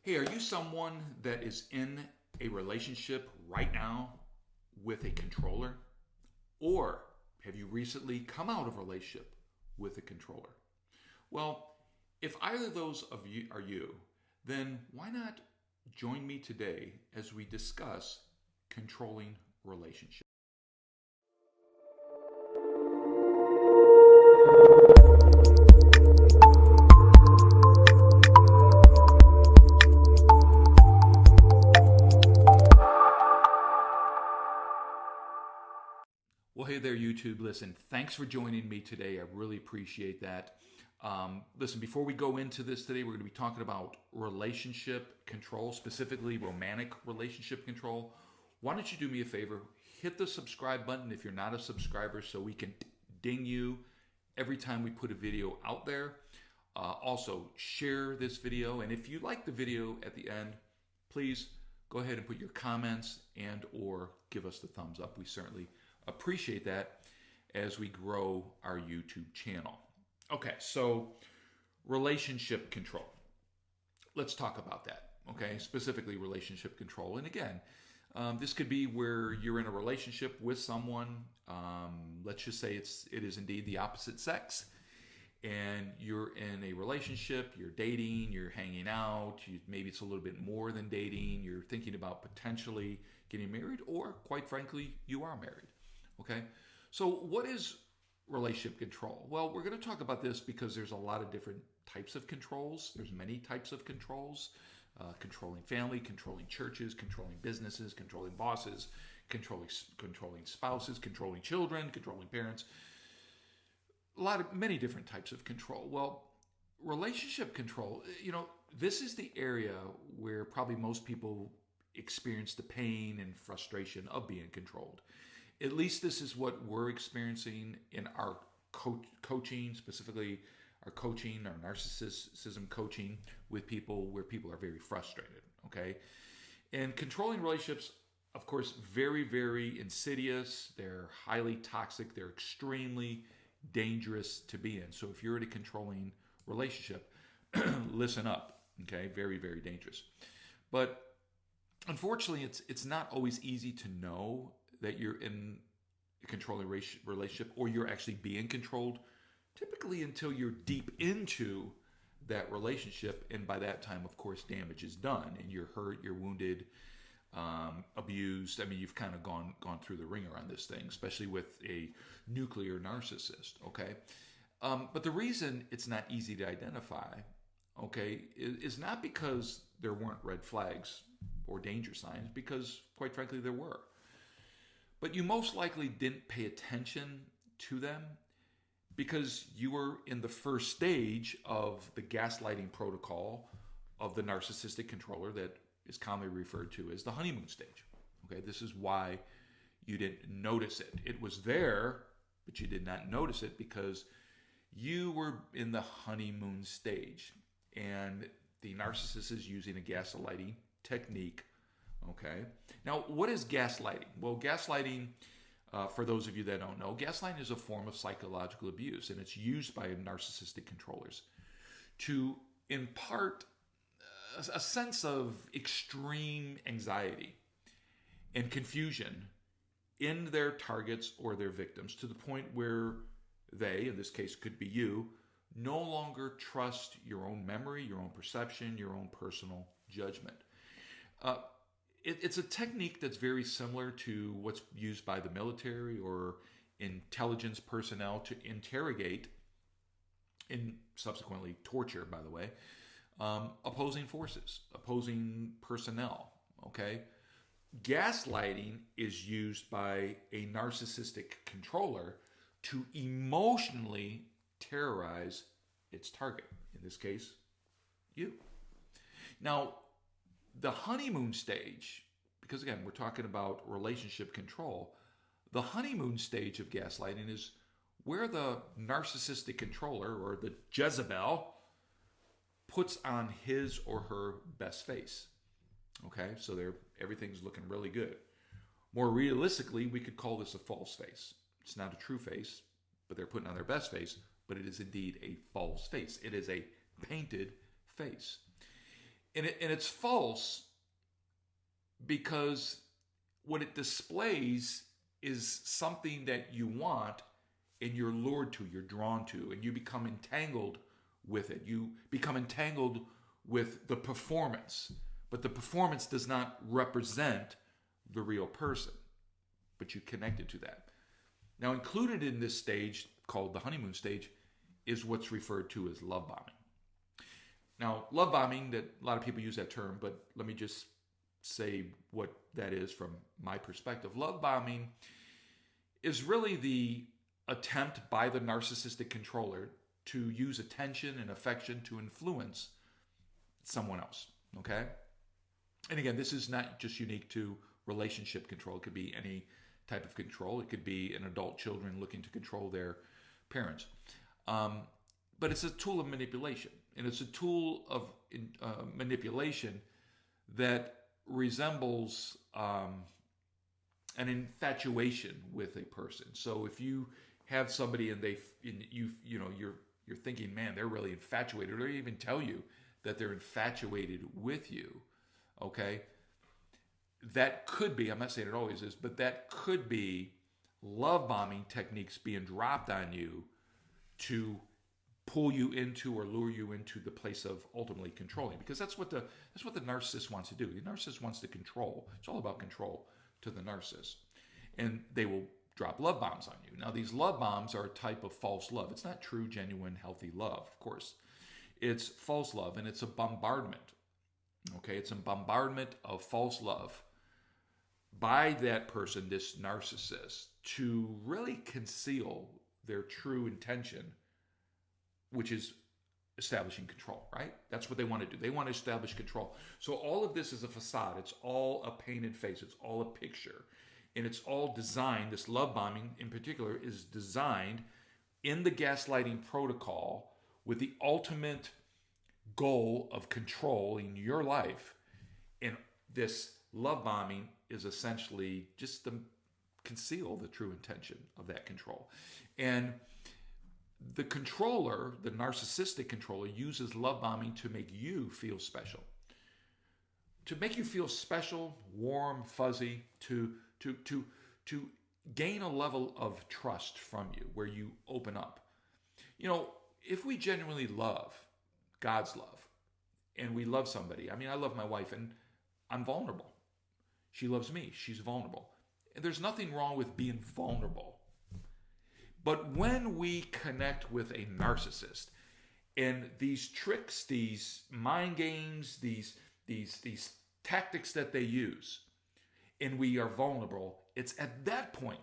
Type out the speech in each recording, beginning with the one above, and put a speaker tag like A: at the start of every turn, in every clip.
A: Hey, are you someone that is in a relationship right now with a controller? Or have you recently come out of a relationship with a controller? Well, if either of those of you are you, then why not join me today as we discuss controlling relationships? Well, hey there, YouTube. Listen, thanks for joining me today. I really appreciate that. Listen, before we go into this today, we're going to be talking about relationship control, specifically romantic relationship control. Why don't you do me a favor? Hit the subscribe button if you're not a subscriber so we can ding you every time we put a video out there. Also, share this video. And if you like the video at the end, please go ahead and put your comments and or give us the thumbs up. We certainly appreciate that as we grow our YouTube channel. Okay, so relationship control. Let's talk about that, okay? Specifically relationship control. And again, this could be where you're in a relationship with someone. Let's just say it is indeed the opposite sex. And you're in a relationship, you're dating, you're hanging out, maybe it's a little bit more than dating, you're thinking about potentially getting married, or quite frankly, you are married. Okay, so what is relationship control? Well, we're going to talk about this because there's a lot of different types of controls. There's many types of controls. Controlling family, controlling churches, controlling businesses, controlling bosses, controlling spouses, controlling children, controlling parents. Many different types of control. Well, relationship control, this is the area where probably most people experience the pain and frustration of being controlled. At least this is what we're experiencing in our coaching, specifically our narcissism coaching with people where people are very frustrated, okay? And controlling relationships, of course, very, very insidious. They're highly toxic. They're extremely dangerous to be in. So if you're in a controlling relationship, listen up, okay? Very, very dangerous. But unfortunately, it's not always easy to know that you're in a controlling relationship or you're actually being controlled, typically until you're deep into that relationship. And by that time, of course, damage is done and you're hurt, you're wounded, abused. I mean, you've kind of gone through the ringer on this thing, especially with a nuclear narcissist, okay? But the reason it's not easy to identify, okay, is not because there weren't red flags or danger signs, because quite frankly, there were. But you most likely didn't pay attention to them because you were in the first stage of the gaslighting protocol of the narcissistic controller that is commonly referred to as the honeymoon stage. Okay, this is why you didn't notice it. It was there, but you did not notice it because you were in the honeymoon stage. And the narcissist is using a gaslighting technique. Okay. Now, what is gaslighting? Well, gaslighting, for those of you that don't know, gaslighting is a form of psychological abuse, and it's used by narcissistic controllers to impart a sense of extreme anxiety and confusion in their targets or their victims to the point where they, in this case could be you, no longer trust your own memory, your own perception, your own personal judgment. It's a technique that's very similar to what's used by the military or intelligence personnel to interrogate and subsequently torture, by the way, opposing forces, opposing personnel, okay? Gaslighting is used by a narcissistic controller to emotionally terrorize its target, in this case, you. Now, the honeymoon stage, because again, we're talking about relationship control, the honeymoon stage of gaslighting is where the narcissistic controller or the Jezebel puts on his or her best face. Okay, so everything's looking really good. More realistically, we could call this a false face. It's not a true face, but they're putting on their best face, but it is indeed a false face. It is a painted face. And it's false because what it displays is something that you want and you're lured to, you're drawn to, and you become entangled with it. You become entangled with the performance, but the performance does not represent the real person, but you connected to that. Now, included in this stage, called the honeymoon stage, is what's referred to as love bombing. Now, love bombing, that a lot of people use that term, but let me just say what that is from my perspective. Love bombing is really the attempt by the narcissistic controller to use attention and affection to influence someone else, okay? And again, this is not just unique to relationship control. It could be any type of control. It could be an adult children looking to control their parents. But it's a tool of manipulation. And it's a tool of manipulation that resembles an infatuation with a person. So if you have somebody and you're thinking, man, they're really infatuated, or they even tell you that they're infatuated with you, okay? That could be, I'm not saying it always is, but that could be love bombing techniques being dropped on you to pull you into or lure you into the place of ultimately controlling, because that's what the narcissist wants to do. The narcissist wants to control. It's all about control to the narcissist, and they will drop love bombs on you. Now, these love bombs are a type of false love. It's not true, genuine, healthy love, of course. It's false love, and it's a bombardment. Okay, it's a bombardment of false love by that person, this narcissist, to really conceal their true intention, which is establishing control, right? That's what they want to do. They want to establish control. So all of this is a facade. It's all a painted face. It's all a picture. And it's all designed, this love bombing in particular is designed in the gaslighting protocol with the ultimate goal of control in your life. And this love bombing is essentially just to conceal the true intention of that control. And the controller, the narcissistic controller, uses love bombing to make you feel special. To make you feel special, warm, fuzzy, to gain a level of trust from you where you open up. You know, if we genuinely love God's love and we love somebody, I mean, I love my wife and I'm vulnerable. She loves me. She's vulnerable. And there's nothing wrong with being vulnerable. But when we connect with a narcissist and these tricks, these mind games, these tactics that they use, and we are vulnerable, it's at that point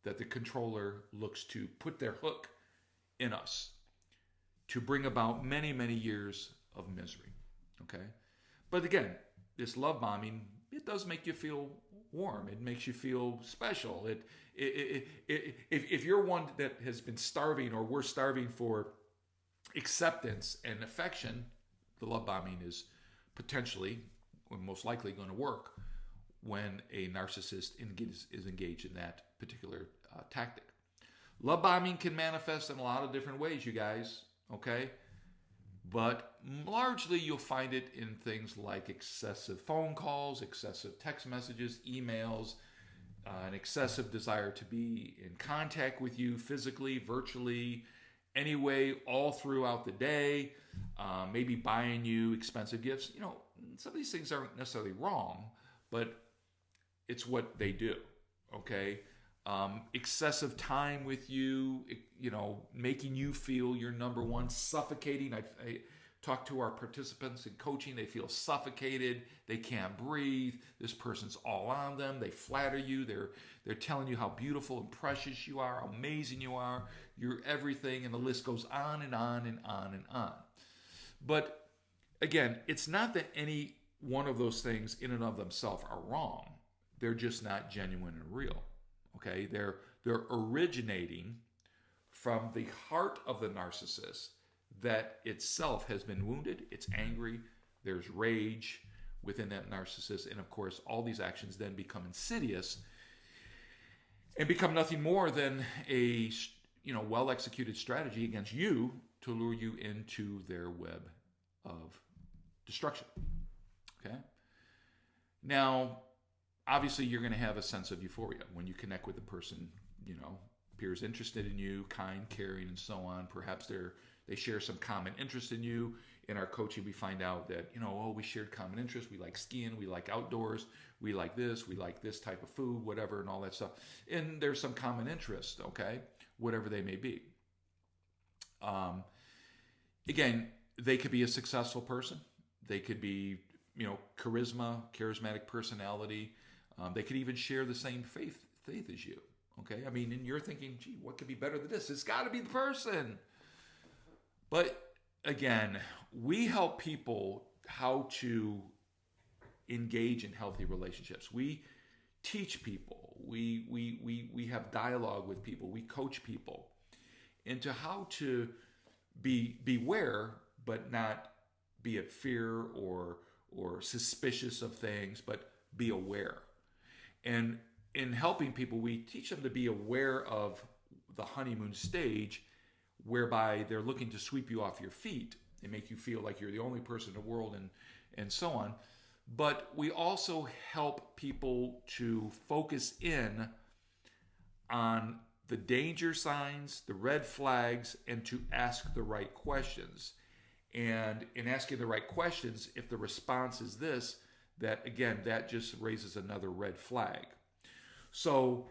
A: that the controller looks to put their hook in us to bring about many, many years of misery, okay? But again, this love bombing, it does make you feel warm. It makes you feel special. If you're one that has been starving or we're starving for acceptance and affection, the love bombing is potentially or most likely going to work when a narcissist is engaged in that particular tactic. Love bombing can manifest in a lot of different ways, you guys, okay? But largely you'll find it in things like excessive phone calls, excessive text messages, emails, an excessive desire to be in contact with you physically, virtually, anyway, all throughout the day, maybe buying you expensive gifts. You know, some of these things aren't necessarily wrong, but it's what they do, okay? Excessive time with you, you know, making you feel you're number one, suffocating. I talk to our participants in coaching. They feel suffocated. They can't breathe. This person's all on them. They flatter you. They're telling you how beautiful and precious you are, how amazing you are. You're everything, and the list goes on and on and on and on. But again, it's not that any one of those things in and of themselves are wrong. They're just not genuine and real. Okay, they're originating from the heart of the narcissist that itself has been wounded. It's angry. There's rage within that narcissist, and of course, all these actions then become insidious and become nothing more than a well-executed strategy against you to lure you into their web of destruction. Okay? Now, obviously, you're going to have a sense of euphoria when you connect with a person, appears interested in you, kind, caring, and so on. Perhaps they share some common interest in you. In our coaching, we find out that, we shared common interests. We like skiing. We like outdoors. We like this. We like this type of food, whatever, and all that stuff. And there's some common interest, okay, whatever they may be. Again, they could be a successful person. They could be, charismatic personality. They could even share the same faith as you, okay? I mean, and you're thinking, gee, what could be better than this? It's got to be the person. But again, we help people how to engage in healthy relationships. We teach people. We have dialogue with people. We coach people into how to beware, but not be at fear or suspicious of things, but be aware. And in helping people, we teach them to be aware of the honeymoon stage, whereby they're looking to sweep you off your feet and make you feel like you're the only person in the world and so on. But we also help people to focus in on the danger signs, the red flags, and to ask the right questions. And in asking the right questions, if the response is this, that just raises another red flag. So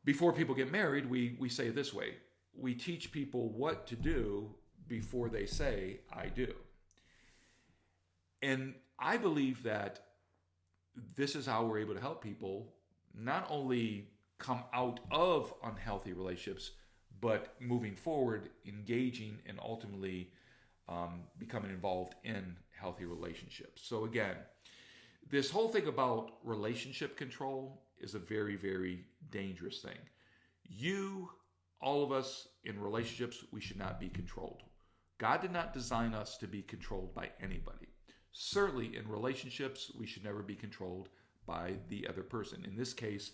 A: before people get married, we say it this way. We teach people what to do before they say, I do. And I believe that this is how we're able to help people not only come out of unhealthy relationships, but moving forward, engaging, and ultimately becoming involved in healthy relationships. So again, this whole thing about relationship control is a very, very dangerous thing. All of us in relationships, we should not be controlled. God did not design us to be controlled by anybody. Certainly in relationships, we should never be controlled by the other person. In this case,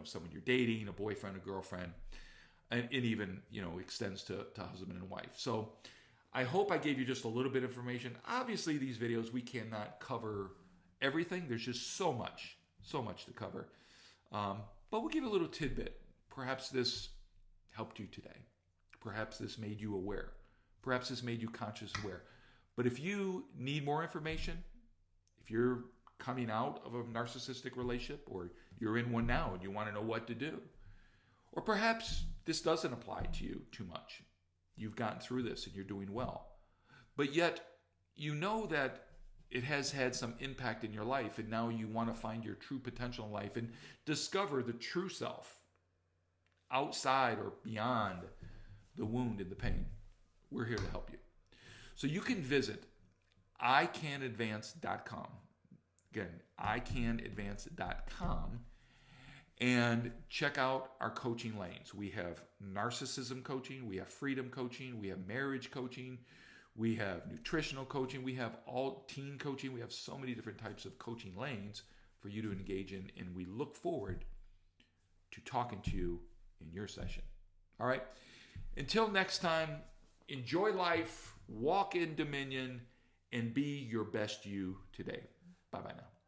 A: someone you're dating, a boyfriend, a girlfriend, and it even, extends to husband and wife. So I hope I gave you just a little bit of information. Obviously, these videos, we cannot cover everything. There's just so much to cover. But we'll give you a little tidbit. Perhaps this helped you today. Perhaps this made you aware. Perhaps this made you conscious aware. But if you need more information, if you're coming out of a narcissistic relationship, or you're in one now and you want to know what to do, or perhaps this doesn't apply to you too much. You've gotten through this and you're doing well. But yet, you know that it has had some impact in your life, and now you want to find your true potential in life and discover the true self outside or beyond the wound and the pain. We're here to help you. So you can visit icanadvance.com. Again, icanadvance.com, and check out our coaching lanes. We have narcissism coaching, we have freedom coaching, we have marriage coaching, we have nutritional coaching, we have all teen coaching. We have so many different types of coaching lanes for you to engage in, and we look forward to talking to you in your session. All right. Until next time, enjoy life, walk in dominion, and be your best you today. Bye-bye now.